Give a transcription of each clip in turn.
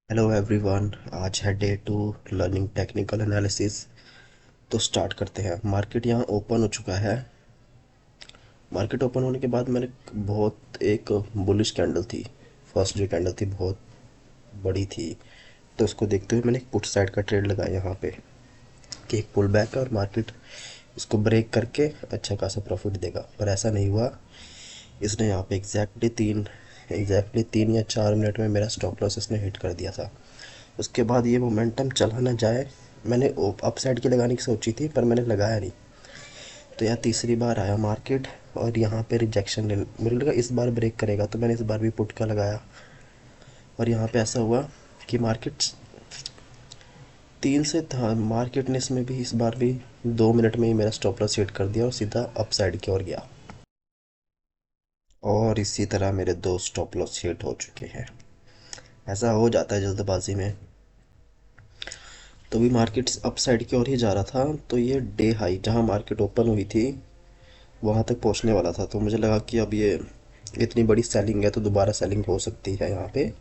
Hello everyone. आज है day 2 learning technical analysis. तो स्टार्ट करते हैं। मार्केट यहाँ ओपन हो चुका है। मार्केट ओपन होने के बाद मैंने बहुत एक बुलिश कैंडल थी। फर्स्ट जो कैंडल थी बहुत बड़ी थी, तो उसको देखते हुए मैंने एक पुट साइड का ट्रेड लगाया यहाँ पे कि एक पुल बैक है और मार्केट इसको ब्रेक करके अच्छा खासा प्रॉफिट देगा, पर ऐसा नहीं हुआ। इसने यहाँ पे एग्जैक्टली 3 या 4 मिनट में मेरा स्टॉप लॉस इसने हिट कर दिया था। उसके बाद ये मोमेंटम चला ना जाए, मैंने अप साइड की लगाने की सोची थी पर मैंने लगाया नहीं। तो यार तीसरी बार आया मार्केट और यहाँ पे रिजेक्शन ले, मुझे लगा इस बार ब्रेक करेगा तो मैंने इस बार भी पुट का लगाया। और यहाँ पे ऐसा हुआ कि मार्केट तीन से था, मार्केट ने इसमें भी इस बार भी 2 मिनट में ही मेरा स्टॉप लॉस हिट कर दिया और सीधा अप साइड की ओर गया। और इसी तरह मेरे 2 स्टॉप लॉस हिट हो चुके हैं। ऐसा हो जाता है जल्दबाजी में। तो भी मार्केट अप साइड की ओर ही जा रहा था, तो ये डे हाई जहाँ मार्केट ओपन हुई थी वहाँ तक पहुँचने वाला था। तो मुझे लगा कि अब ये इतनी बड़ी सेलिंग है तो दोबारा सेलिंग हो सकती है यहाँ पे।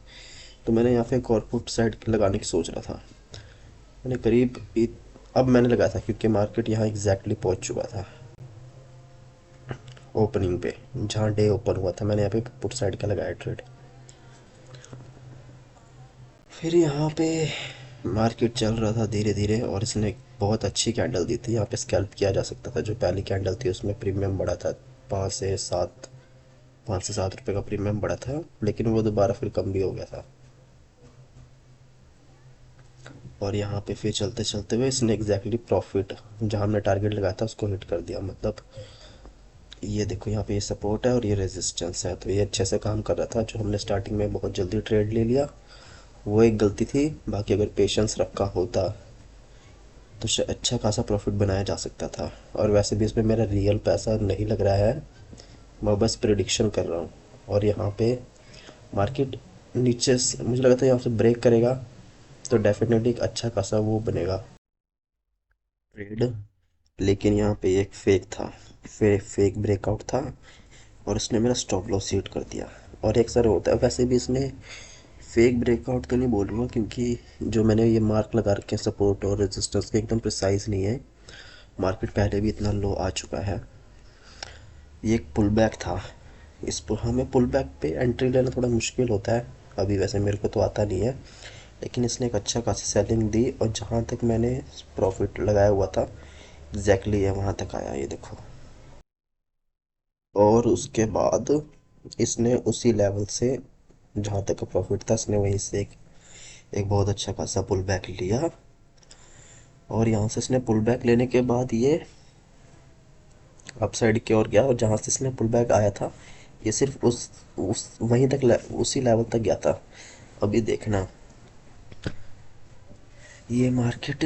तो मैंने यहाँ पे एक और पुट साइड लगाने की सोच रहा था। मैंने अब मैंने लगाया था क्योंकि मार्केट यहाँ एग्जैक्टली पहुँच चुका था ओपनिंग पे। जहाँ डे ओपन हुआ था मैंने यहाँ पे पुट साइड का लगाया ट्रेड। फिर यहाँ पे मार्केट चल रहा था धीरे धीरे और इसने एक बहुत अच्छी कैंडल दी थी। यहाँ पे स्कैल्प किया जा सकता था। जो पहली कैंडल थी उसमें प्रीमियम बढ़ा था, 5 से 7 रुपये का प्रीमियम बढ़ा था, लेकिन वो दोबारा फिर कम भी हो गया था। और यहाँ पे फिर चलते चलते हुए इसने एग्जैक्टली प्रॉफिट जहाँ हमने टारगेट लगाया था उसको हिट कर दिया। मतलब ये देखो यहाँ पे ये सपोर्ट है और ये रेजिस्टेंस है, तो ये अच्छे से काम कर रहा था। जो हमने स्टार्टिंग में बहुत जल्दी ट्रेड ले लिया वो एक गलती थी। बाकी अगर पेशेंस रखा होता तो अच्छा खासा प्रॉफिट बनाया जा सकता था। और वैसे भी इसमें मेरा रियल पैसा नहीं लग रहा है, मैं बस प्रिडिक्शन कर रहा हूँ। और यहाँ पे मार्केट नीचे से मुझे लगा था यहाँ से ब्रेक करेगा तो डेफिनेटली एक अच्छा खासा वो बनेगा ट्रेड। लेकिन यहाँ पे एक फेक था, फेक ब्रेकआउट था और उसने मेरा स्टॉप लॉस हिट कर दिया। और एक सर होता है, वैसे भी इसने फेक ब्रेकआउट तो नहीं बोलूँगा क्योंकि जो मैंने ये मार्क लगा रखे हैं सपोर्ट और रेजिस्टेंस के एकदम प्रिसाइज नहीं है। मार्केट पहले भी इतना लो आ चुका है। ये एक पुल बैक था। हमें पुल बैक पे एंट्री लेना थोड़ा मुश्किल होता है, अभी वैसे मेरे को तो आता नहीं है। लेकिन इसने एक अच्छा खासी सेलिंग दी और जहाँ तक मैंने प्रॉफिट लगाया हुआ था एग्जैक्टली ये वहाँ तक आया, ये देखो। और उसके बाद इसने उसी लेवल से जहाँ तक का प्रॉफिट था इसने वहीं से एक बहुत अच्छा खासा पुल बैक लिया। और यहाँ से इसने पुल बैक लेने के बाद ये अपसाइड की ओर गया और जहाँ से इसने पुल बैक आया था ये सिर्फ उस वहीं तक उसी लेवल तक गया था। अभी देखना ये मार्केट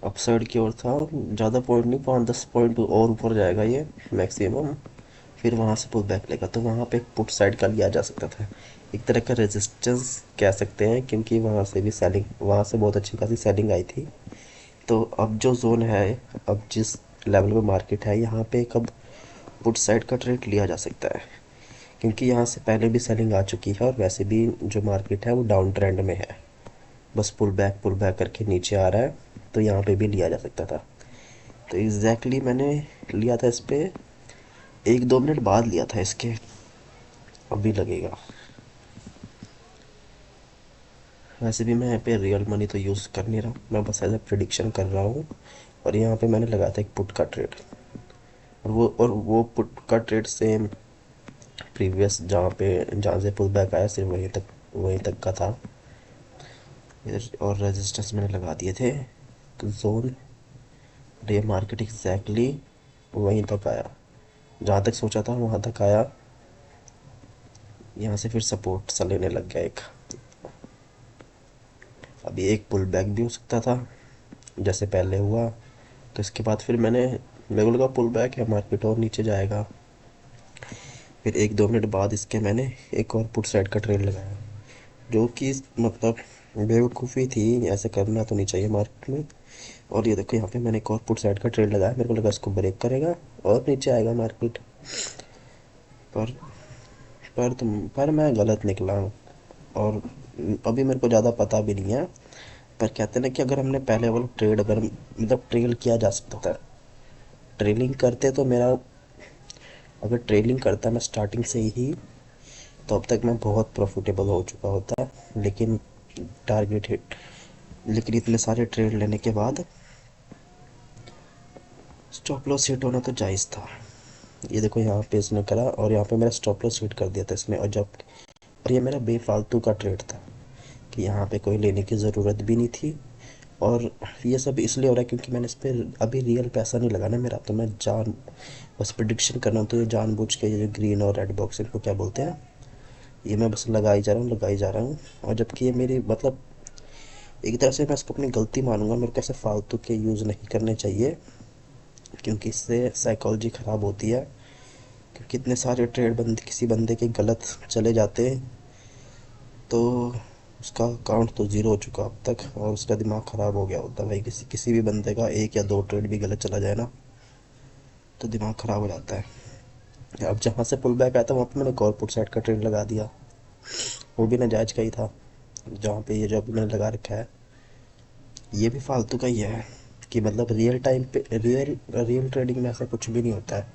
अपसाइड की ओर था, ज़्यादा पॉइंट नहीं, 5-10 पॉइंट और ऊपर जाएगा ये मैक्सिमम। फिर वहाँ से पुल बैक लेगा तो वहाँ पे एक पुट साइड का लिया जा सकता था, एक तरह का रेजिस्टेंस कह सकते हैं, क्योंकि वहाँ से भी सेलिंग, वहाँ से बहुत अच्छी खासी सेलिंग आई थी। तो अब जो जोन है, अब जिस लेवल पे मार्केट है यहाँ पे एक अब पुट साइड का ट्रेड लिया जा सकता है, क्योंकि यहाँ से पहले भी सेलिंग आ चुकी है और वैसे भी जो मार्केट है वो डाउन ट्रेंड में है, बस पुल बैक करके नीचे आ रहा है। तो यहाँ पे भी लिया जा सकता था। तो मैंने लिया था इस पे 1-2 मिनट बाद लिया था इसके। अभी लगेगा। वैसे भी मैं यहाँ पे रियल मनी तो यूज़ कर नहीं रहा हूँ, मैं बस एज ए प्रिडिक्शन कर रहा हूँ। और यहाँ पे मैंने लगाया था एक पुट का ट्रेड, और वो पुट का ट्रेड सेम प्रीवियस जहाँ से पुल बैक आया सिर्फ वहीं तक का था। और रेजिस्टेंस मैंने लगा दिए थे जोन। और ये मार्केट एग्जैक्टली वहीं तक आया, जहाँ तक सोचा था वहाँ तक आया। यहाँ से फिर सपोर्ट सा लेने लग गया एक। अभी एक पुल बैक भी हो सकता था जैसे पहले हुआ। तो इसके बाद फिर मेरे को लगा पुल बैक है, मार्केट और नीचे जाएगा। फिर 1-2 मिनट बाद इसके मैंने एक और पुट साइड का ट्रेड लगाया, जो कि मतलब बेवकूफ़ी थी, ऐसे करना तो नहीं चाहिए मार्केट में। और ये देखो यहाँ पे मैंने एक और पुट साइड का ट्रेड लगाया, मेरे को लगा इसको ब्रेक करेगा और नीचे आएगा मार्केट। पर पर मैं गलत निकला। और अभी मेरे को ज़्यादा पता भी नहीं है, पर कहते हैं ना कि अगर हमने पहले वाला ट्रेड अगर मतलब ट्रेल किया जा सकता था, ट्रेलिंग करते तो मेरा, अगर ट्रेलिंग करता मैं स्टार्टिंग से ही, तो अब तक मैं बहुत प्रॉफिटेबल हो चुका होता। लेकिन टारगेट हिट, लेकिन इतने सारे ट्रेड लेने के बाद स्टॉप लॉस हिट होना तो जायज़ था। ये देखो यहाँ पे इसने करा और यहाँ पे मेरा स्टॉप लॉस हिट कर दिया था इसने, और ये मेरा बेफालतू का ट्रेड था कि यहाँ पे कोई लेने की ज़रूरत भी नहीं थी। और ये सब इसलिए हो रहा है क्योंकि मैंने इस पर अभी रियल पैसा नहीं लगाना मेरा, तो मैं जान बस प्रिडिक्शन कर रहा हूँ। तो ये जानबूझ के ये जो ग्रीन और रेड बॉक्स इनको क्या बोलते हैं, ये मैं बस लगाई जा रहा हूँ लगाई जा रहा हूँ। और जबकि ये मेरी मतलब एक तरह से मैं इसको अपनी गलती मानूंगा, मेरे को ऐसे फालतू के यूज़ नहीं करने चाहिए क्योंकि इससे साइकोलॉजी ख़राब होती है। क्योंकि इतने सारे ट्रेड बंदे किसी बंदे के गलत चले जाते हैं तो उसका अकाउंट तो ज़ीरो हो चुका अब तक, और उसका दिमाग ख़राब हो गया होता है भाई। किसी किसी भी बंदे का एक या दो ट्रेड भी गलत चला जाए ना, तो दिमाग ख़राब हो जाता है। अब जहाँ से पुल बैक आया था वहाँ पे मैंने कॉल पुट साइड का ट्रेड लगा दिया, वो भी नाजायज़ का ही था। जहाँ पे ये जो अभी मैंने लगा रखा है ये भी फालतू का ही है कि मतलब रियल टाइम पे रियल रियल ट्रेडिंग में ऐसा कुछ भी नहीं होता है।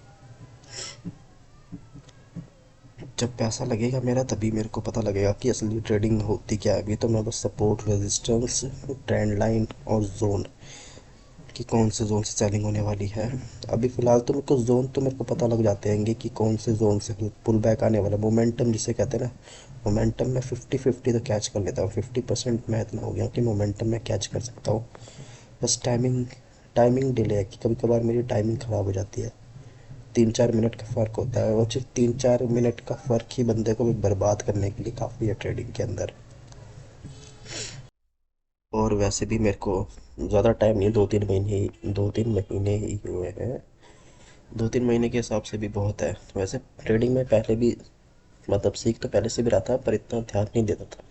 जब पैसा लगेगा मेरा तभी मेरे को पता लगेगा कि असली ट्रेडिंग होती क्या है। अभी तो मैं बस सपोर्ट, रेजिस्टेंस, ट्रेंड लाइन और जोन, कि कौन से जोन से सेलिंग होने वाली है। अभी फ़िलहाल तो मेरे को जोन तो मेरे को पता लग जाते हैं कि कौन से जोन से पुल बैक आने वाला। मोमेंटम जिसे कहते हैं ना, मोमेंटम में 50-50 तो कैच कर लेता हूँ। 50% मैं इतना हो गया कि मोमेंटम में कैच कर सकता हूँ। बस टाइमिंग टाइमिंग डिले है कि कभी कभार मेरी टाइमिंग ख़राब हो जाती है। 3-4 मिनट का फ़र्क होता है, और सिर्फ 3-4 मिनट का फ़र्क ही बंदे को बर्बाद करने के लिए काफ़ी है ट्रेडिंग के अंदर। और वैसे भी मेरे को ज़्यादा टाइम नहीं, 2-3 महीने ही हुए हैं। 2-3 महीने के हिसाब से भी बहुत है। वैसे ट्रेडिंग में पहले भी मतलब सीख तो पहले से भी रहा था, पर इतना ध्यान नहीं देता था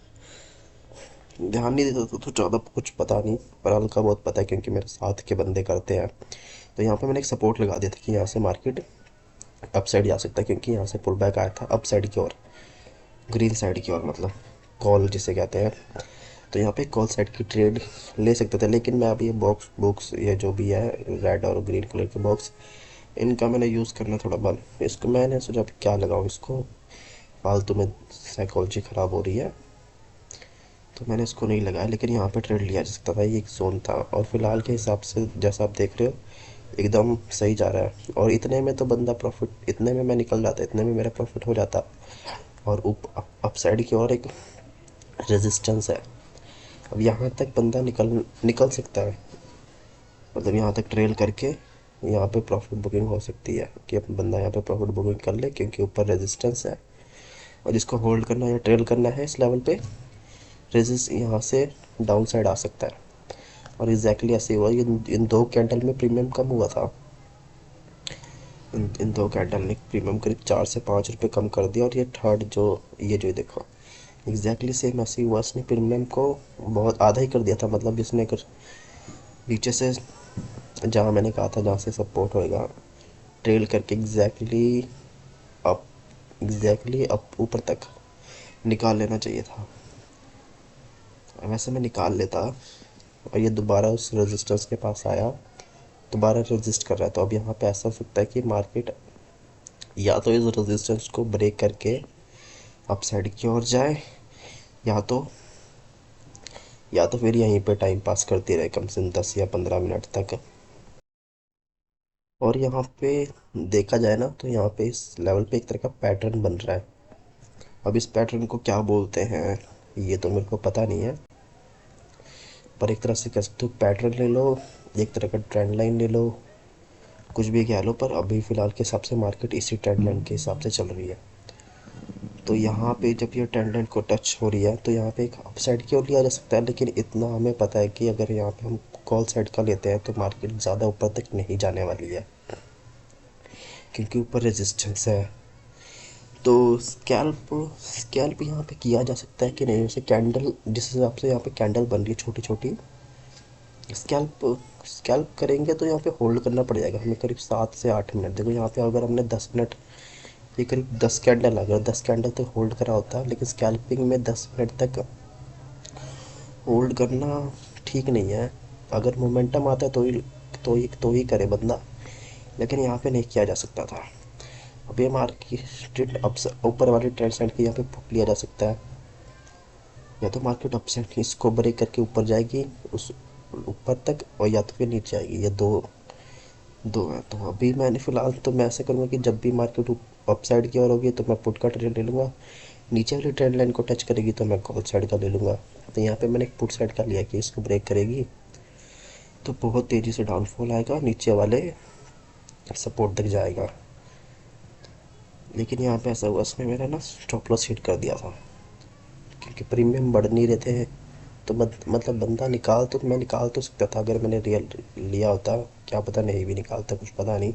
तो ज़्यादा कुछ पता नहीं, पर हल्का बहुत पता है क्योंकि मेरे साथ के बंदे करते हैं। तो यहाँ पे मैंने एक सपोर्ट लगा दिया था कि यहाँ से मार्केट अप साइड जा सकता है, क्योंकि यहाँ से पुल बैक आया था अप साइड की ओर, ग्रीन साइड की ओर, मतलब कॉल जिसे कहते हैं। तो यहाँ पे कॉल साइड की ट्रेड ले सकते थे, लेकिन मैं अभी ये बॉक्स बुक्स ये जो भी है रेड और ग्रीन कलर के बॉक्स, इनका मैंने यूज़ करना थोड़ा बंद। इसको मैंने सोचा अब क्या लगाऊँ इसको, फालतू में साइकोलॉजी ख़राब हो रही है, तो मैंने इसको नहीं लगाया। लेकिन यहाँ पे ट्रेड लिया जा सकता था, ये एक जोन था। और फिलहाल के हिसाब से जैसा आप देख रहे हो एकदम सही जा रहा है। और इतने में तो बंदा प्रॉफिट, इतने में मैं निकल जाता, इतने में मेरा प्रॉफिट हो जाता। और अप साइड की ओर एक रेजिस्टेंस है, अब यहाँ तक बंदा निकल निकल सकता है, मतलब यहाँ तक ट्रेल करके यहाँ पे प्रॉफिट बुकिंग हो सकती है कि अब बंदा यहाँ पे प्रॉफिट बुकिंग कर ले, क्योंकि ऊपर रेजिस्टेंस है। और जिसको होल्ड करना या ट्रेल करना है इस लेवल पे, रेजिस्ट यहाँ से डाउन साइड आ सकता है। और एग्जैक्टली ऐसे ही हुआ, इन दो कैंडल में प्रीमियम कम हुआ था। इन दो कैंडल ने प्रीमियम करीब 4 से 5 रुपये कम कर दिया। और ये थर्ड जो ये देखो एग्जैक्टली सेम ऐसे ही हुआ, इसने प्रीमियम को बहुत आधा ही कर दिया था। मतलब इसने अगर नीचे से, जहाँ मैंने कहा था जहाँ से सपोर्ट होएगा, ट्रेल करके अप एग्जैक्टली अप ऊपर तक निकाल लेना चाहिए था। वैसे मैं निकाल लेता, और ये दोबारा उस रेजिस्टेंस के पास आया, दोबारा रेजिस्ट कर रहा है। तो अब यहाँ पे ऐसा हो सकता है कि मार्केट या तो इस रेजिस्टेंस को ब्रेक करके अप साइड की ओर जाए, या तो फिर यहीं पे टाइम पास करती रहे कम से कम 10 या 15 मिनट तक। और यहाँ पे देखा जाए ना तो यहाँ पे इस लेवल पे एक तरह का पैटर्न बन रहा है। अब इस पैटर्न को क्या बोलते हैं ये तो मेरे को पता नहीं है, पर एक तरह से कह सकते हो पैटर्न ले लो, एक तरह का ट्रेंड लाइन ले लो, कुछ भी कह लो। पर अभी फ़िलहाल के हिसाब से मार्केट इसी ट्रेंड लाइन के हिसाब से चल रही है। तो यहाँ पे जब ये ट्रेंड लाइन को टच हो रही है तो यहाँ पे एक अप साइड की ओर लिया जा सकता है। लेकिन इतना हमें पता है कि अगर यहाँ पे हम कॉल साइड का लेते हैं तो मार्केट ज़्यादा ऊपर तक नहीं जाने वाली है, क्योंकि ऊपर रेजिस्टेंस है। तो स्कैल्प यहाँ पे किया जा सकता है कि नहीं, जैसे कैंडल जिस हिसाब से यहाँ पे कैंडल बन रही है छोटी छोटी, स्कैल्प स्कैल्प करेंगे तो यहाँ पे होल्ड करना पड़ जाएगा हमें करीब 7 से 8 मिनट। देखो यहाँ पे अगर हमने 10 मिनट, ये करीब 10 कैंडल, अगर 10 कैंडल तक होल्ड करा होता, लेकिन स्कैल्पिंग में 10 मिनट तक होल्ड करना ठीक नहीं है। अगर मोमेंटम आता है तो ही करे बंदा, लेकिन यहाँ पे नहीं किया जा सकता था। अब ये मार्केट अप ऊपर वाले ट्रेंड साइड के यहाँ पे पुट लिया जा सकता है, या तो मार्केट अप साइड इसको ब्रेक करके ऊपर जाएगी उस ऊपर तक, और या तो फिर नीचे आएगी। ये दो दो है। तो अभी मैंने फ़िलहाल तो मैं ऐसा करूँगा कि जब भी मार्केट अप साइड की ओर होगी तो मैं पुट का ट्रेड ले लूँगा, नीचे वाली ट्रेंड लाइन को टच करेगी तो मैं कॉल साइड का ले लूँगा। तो यहाँ पे मैंने एक पुट साइड का लिया कि इसको ब्रेक करेगी तो बहुत तेज़ी से डाउनफॉल आएगा, नीचे वाले सपोर्ट तक जाएगा। लेकिन यहाँ पे ऐसा हुआ, इसने मेरा ना स्टॉप लॉस हिट कर दिया था, क्योंकि प्रीमियम बढ़ नहीं रहे थे। तो मतलब बंदा मैं निकाल तो सकता था अगर मैंने रियल लिया होता, क्या पता नहीं भी निकालता, कुछ पता नहीं।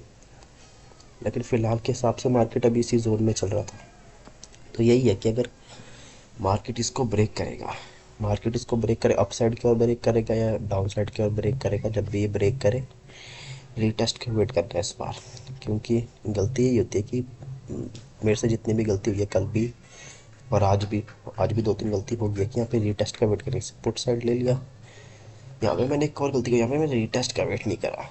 लेकिन फ़िलहाल के हिसाब से मार्केट अभी इसी जोन में चल रहा था। तो यही है कि अगर मार्केट इसको ब्रेक करे, अप साइड की ओर ब्रेक करेगा या डाउन साइड की ओर ब्रेक करेगा, जब भी ये ब्रेक करे रीटेस्ट का वेट करना है इस बार। क्योंकि गलती यही होती है कि मेरे से जितनी भी गलती हुई है कल भी और आज भी दो तीन गलती हो गई है कि यहाँ पे रीटेस्ट का वेट करने से पुट साइड ले लिया। यहाँ पे मैंने एक और गलती की, यहाँ पे मैंने रीटेस्ट का वेट नहीं करा।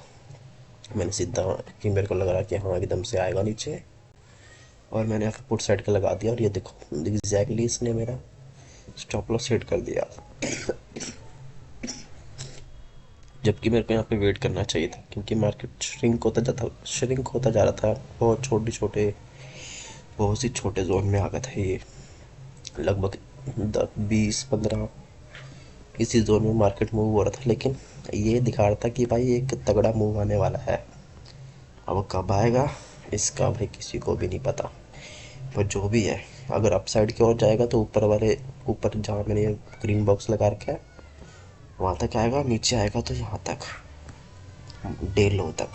मैंने सीधा कि मेरे को लग रहा कि हाँ एकदम से आएगा नीचे, और मैंने यहाँ पे पुट साइड का लगा दिया, और ये देखो एग्जैक्टली इसने मेरा स्टॉप लॉस हिट कर दिया। जबकि मेरे को यहाँ पे वेट करना चाहिए था, क्योंकि मार्केट श्रिंक होता जा रहा था। बहुत सी छोटे जोन में आ गया था ये, लगभग 10 20 15 इसी जोन में मार्केट मूव हो रहा था। लेकिन ये दिखा रहा था कि भाई एक तगड़ा मूव आने वाला है। अब कब आएगा इसका भाई किसी को भी नहीं पता। पर जो भी है, अगर अपसाइड की ओर जाएगा तो ऊपर जहाँ मैंने ग्रीन बॉक्स लगा रखा है वहाँ तक आएगा, नीचे आएगा तो यहाँ तक, डे लो तक।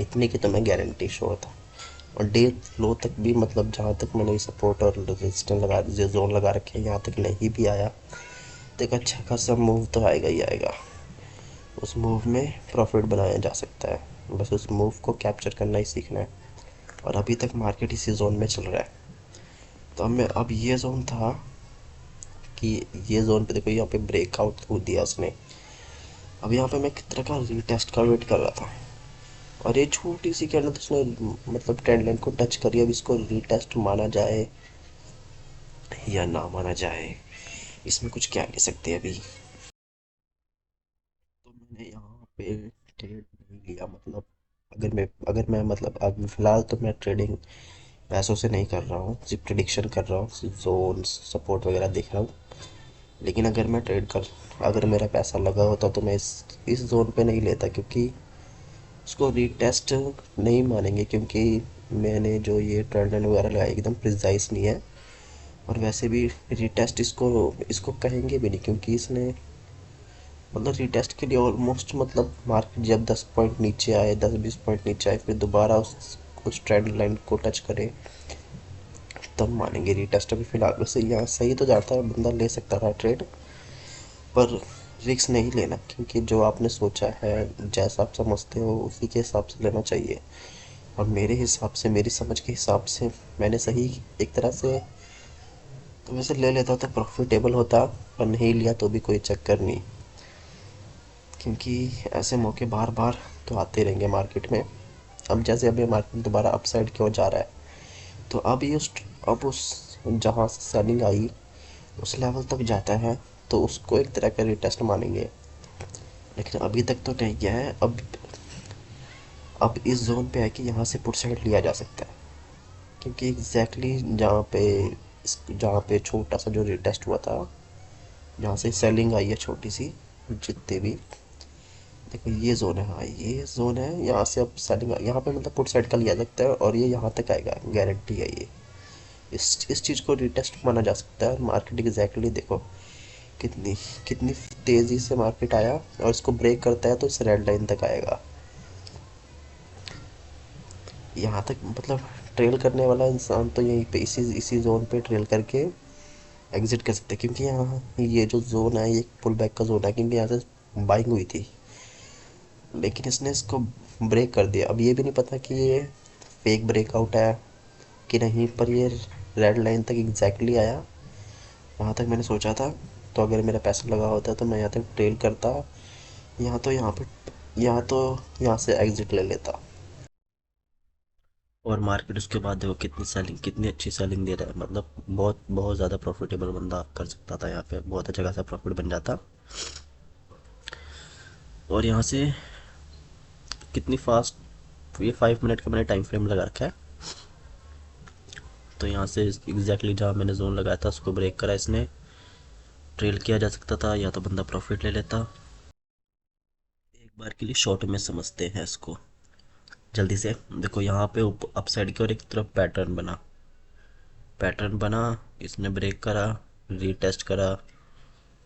इतने की तो मैं गारंटी श्योर था। और डे लो तक भी, मतलब जहाँ तक मैंने सपोर्ट और रेजिस्टेंस लगा, जो जोन लगा रखे हैं, यहाँ तक नहीं भी आया तो एक अच्छा खासा मूव तो आएगा ही आएगा। उस मूव में प्रॉफिट बनाया जा सकता है, बस उस मूव को कैप्चर करना ही सीखना है। और अभी तक मार्केट इसी जोन में चल रहा है। तो अब ये जोन था कि ये जोन पे देखो, यहाँ पे ब्रेकआउट हो दिया उसने। अब यहाँ पे मैं किस तरह का रीटेस्ट का वेट कर रहा था, और ये छोटी सी कैंडल तो उसने मतलब ट्रेंड लाइन को टच करी। अब इसको रीटेस्ट माना जाए या ना माना जाए, इसमें कुछ कह नहीं सकते अभी। तो मैंने यहाँ पे ट्रेड नहीं लिया, मतलब अगर मैं मतलब अभी फ़िलहाल तो मैं ट्रेडिंग पैसों से नहीं कर रहा हूँ, सिर्फ प्रिडिक्शन कर रहा हूँ, सिर्फ जोन सपोर्ट वगैरह देख रहा हूँ। लेकिन अगर मेरा पैसा लगा होता तो मैं इस जोन पे नहीं लेता, क्योंकि उसको रीटेस्ट नहीं मानेंगे, क्योंकि मैंने जो ये ट्रेंड लाइन वगैरह लगाई एकदम प्रिसाइज नहीं है। और वैसे भी रीटेस्ट इसको इसको कहेंगे भी नहीं, क्योंकि इसने मतलब रीटेस्ट के लिए ऑलमोस्ट, मतलब मार्केट जब 10 पॉइंट नीचे आए, 10 20 पॉइंट नीचे आए, फिर दोबारा उस ट्रेंड लाइन को टच करे तब मानेंगे रीटेस्ट। अभी फिलहाल वैसे यहाँ सही तो जाता है, बंदा ले सकता था ट्रेड, पर रिस्क नहीं लेना, क्योंकि जो आपने सोचा है, जैसा आप समझते हो उसी के हिसाब से लेना चाहिए। और मेरे हिसाब से, मेरी समझ के हिसाब से मैंने सही एक तरह से तो वैसे ले लेता तो प्रॉफिटेबल होता, पर नहीं लिया तो भी कोई चक्कर नहीं, क्योंकि ऐसे मौके बार बार तो आते रहेंगे मार्केट में। अब जैसे अभी मार्केट दोबारा अपसाइड की ओर जा रहा है, तो अब उस जहाँ से सेलिंग आई उस लेवल तक जाता है तो उसको एक तरह का रिटेस्ट मानेंगे। लेकिन अभी तक तो नहीं गया है। अब इस जोन पे है कि यहाँ से पुट साइड लिया जा सकता है, क्योंकि एग्जैक्टली जहाँ पे छोटा सा जो रिटेस्ट हुआ था, जहाँ से सेलिंग आई है छोटी सी, जितने भी देखो ये जोन है, हाँ ये जोन है, यहाँ से अब सेलिंग यहाँ पे मतलब पुट साइड का लिया जाता है, और ये यहाँ तक आएगा, गारंटी है ये। इस चीज़ को रिटेस्ट माना जा सकता है। और मार्केट एग्जैक्टली देखो कितनी कितनी तेज़ी से मार्केट आया, और इसको ब्रेक करता है तो इस रेड लाइन तक आएगा। यहाँ तक मतलब ट्रेल करने वाला इंसान तो यहीं पे इसी इसी जोन पे ट्रेल करके एग्जिट कर सकते हैं, क्योंकि यहाँ ये जो जोन है ये पुल बैक का जोन है, क्योंकि यहाँ से बाइंग हुई थी, लेकिन इसने इसको ब्रेक कर दिया। अब ये भी नहीं पता कि ये फेक ब्रेकआउट है कि नहीं, पर ये रेड लाइन तक एग्जैक्टली आया। वहाँ तक मैंने सोचा था तो अगर मेरा पैसा लगा होता तो मैं यहाँ तक ट्रेल करता, यहाँ तो यहाँ पे, यहाँ तो यहाँ से एग्जिट ले लेता। और मार्केट उसके बाद देखो कितनी सेलिंग, कितनी अच्छी सेलिंग दे रहा है, मतलब बहुत बहुत ज़्यादा प्रॉफिटेबल बंदा कर सकता था, यहाँ पे बहुत अच्छा खासा प्रॉफिट बन जाता। और यहाँ से कितनी फास्ट, ये 5 मिनट का मैंने टाइम फ्रेम लगा रखा है, तो यहाँ से एग्जैक्टली जहाँ मैंने जोन लगाया था उसको ब्रेक करा इसने, ट्रेल किया जा सकता था या तो बंदा प्रॉफिट ले लेता। एक बार के लिए शॉर्ट में समझते हैं इसको जल्दी से। देखो यहाँ पे अप साइड की और एक तरफ पैटर्न बना, पैटर्न बना, इसने ब्रेक करा, रीटेस्ट करा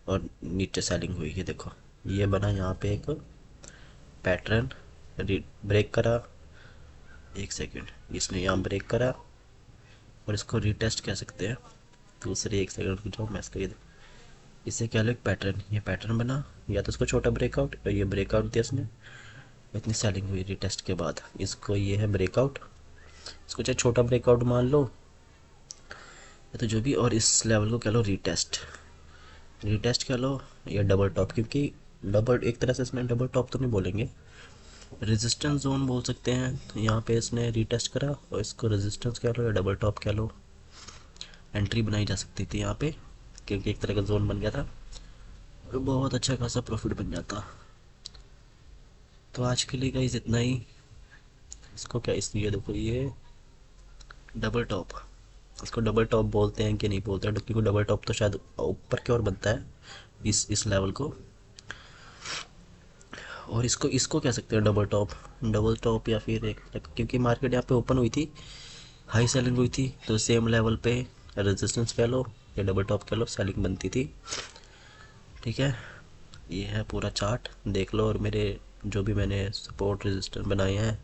और नीचे सेलिंग हुई है। देखो ये बना यहाँ पे एक पैटर्न, ब्रेक करा, एक सेकंड इसने यहाँ ब्रेक करा और इसको रीटेस्ट कह सकते हैं। दूसरे एक सेकंड रुक जाओ, मैं इसका ये इसे क्या लो, एक पैटर्न, ये पैटर्न बना, या तो इसको छोटा ब्रेकआउट, ये ब्रेकआउट दिया इसने, इतनी सेलिंग हुई रीटेस्ट के बाद, इसको ये है ब्रेकआउट, इसको चाहे छोटा ब्रेकआउट मान लो या तो जो भी, और इस लेवल को कह लो रीटेस्ट, रीटेस्ट कह लो या डबल टॉप, क्योंकि डबल एक तरह से इसमें डबल टॉप तो नहीं बोलेंगे, रेजिस्टेंस जोन बोल सकते हैं। तो यहाँ पे इसने रीटेस्ट करा और इसको रेजिस्टेंस कह लो या डबल टॉप कह लो, एंट्री बनाई जा सकती थी यहाँ पे क्योंकि एक तरह का जोन बन गया था, तो बहुत अच्छा खासा प्रॉफिट बन जाता। तो आज के लिए गाइस इतना ही। इसको क्या, इसलिए देखो ये डबल टॉप, इसको डबल टॉप बोलते हैं कि नहीं बोलते हैं, क्योंकि डबल टॉप तो शायद ऊपर की ओर बनता है इस लेवल को, और इसको इसको कह सकते हैं डबल टॉप, डबल टॉप या फिर एक, क्योंकि मार्केट यहाँ पे ओपन हुई थी, हाई सेलिंग हुई थी, तो सेम लेवल पे रेजिस्टेंस कह लो या डबल टॉप कह लो, सेलिंग बनती थी। ठीक है, ये है पूरा चार्ट देख लो, और मेरे जो भी मैंने सपोर्ट रेजिस्टेंस बनाए हैं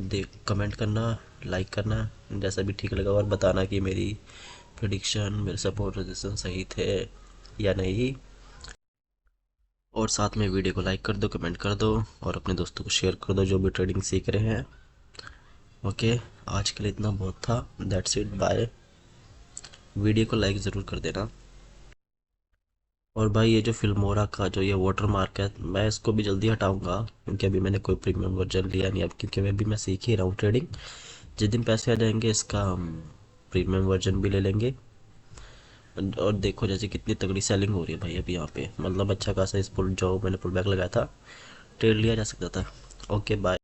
देख, कमेंट करना, लाइक करना, जैसा भी ठीक लगा, और बताना कि मेरी प्रिडिक्शन, मेरे सपोर्ट रेजिस्टेंस सही थे या नहीं। और साथ में वीडियो को लाइक कर दो, कमेंट कर दो और अपने दोस्तों को शेयर कर दो जो भी ट्रेडिंग सीख रहे हैं। ओके, आज के लिए इतना बहुत था, दैट्स इट, बाय। वीडियो को लाइक ज़रूर कर देना। और भाई ये जो फिल्मोरा का जो ये वाटर मार्क है, मैं इसको भी जल्दी हटाऊंगा, क्योंकि अभी मैंने कोई प्रीमियम वर्जन लिया नहीं अब, क्योंकि मैं सीख ही रहा हूँ ट्रेडिंग। जिस दिन पैसे आ जाएंगे इसका हम प्रीमियम वर्जन भी ले लेंगे। और देखो जैसे कितनी तगड़ी सेलिंग हो रही है भाई अभी यहाँ पे, मतलब अच्छा खासा इस पुल जो मैंने पुल बैक लगाया था ट्रेड लिया जा सकता था। Okay bye.